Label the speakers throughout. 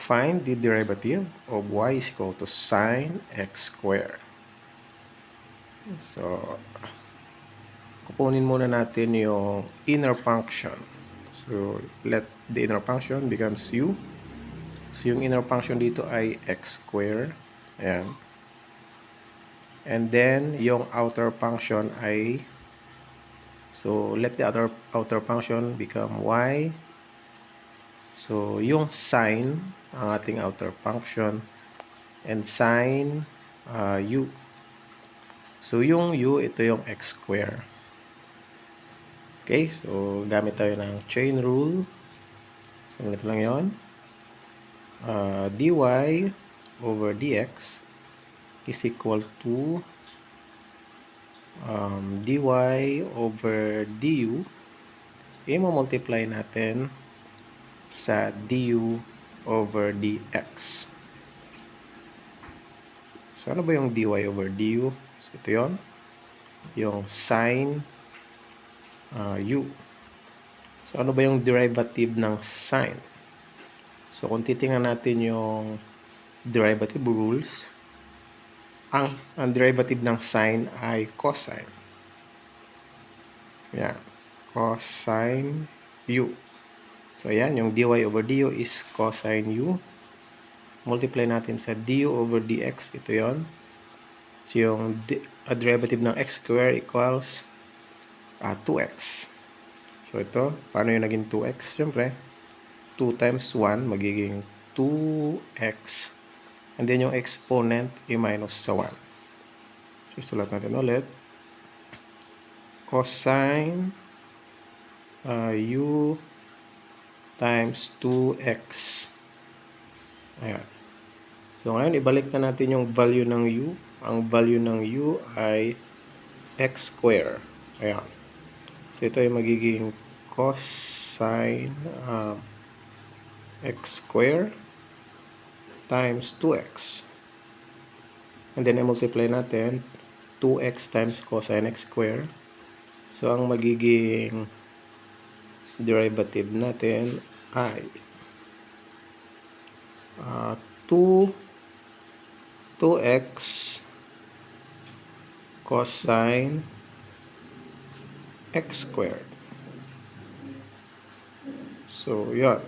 Speaker 1: find the derivative of y is equal to sine x squared. So, kukunin muna natin yung inner function. So, let the inner function becomes u. So, yung inner function dito ay x squared. Ayan. And then, yung outer function ay, so, let the outer function become y. So, yung sine, ang ating outer function, and sine u. So, yung u, ito yung x square. Okay, so, gamit tayo ng chain rule. So, ganito lang yun. Dy over dx is equal to dy over du. I-multiply natin sa du over dx. So, ano ba yung dy over du? So, ito yun. Yung sine u. So, ano ba yung derivative ng sine? So, kung titingnan natin yung derivative rules, ang derivative ng sine ay cosine. Yan. Cosine u. So, ayan, yung dy over du is cosine u. Multiply natin sa du over dx. Ito yon. So, yung derivative ng x square equals 2x. So, ito, paano yung naging 2x? Siyempre, 2 times 1, magiging 2x. And then, yung exponent, i-minus sa 1. So, isulat natin ulit. Cosine u times 2x. Ayan. So, ngayon, ibalik na natin yung value ng u. Ang value ng u ay x square. Ayan. So, ito ay magiging cosine x square times 2x. And then, i-multiply natin 2x times cosine x square. So, ang magiging derivative natin ay 2x cosine x squared. So, yun.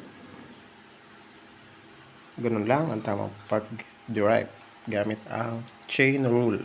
Speaker 1: Ganun lang ang tamang pag-derive gamit ang chain rule.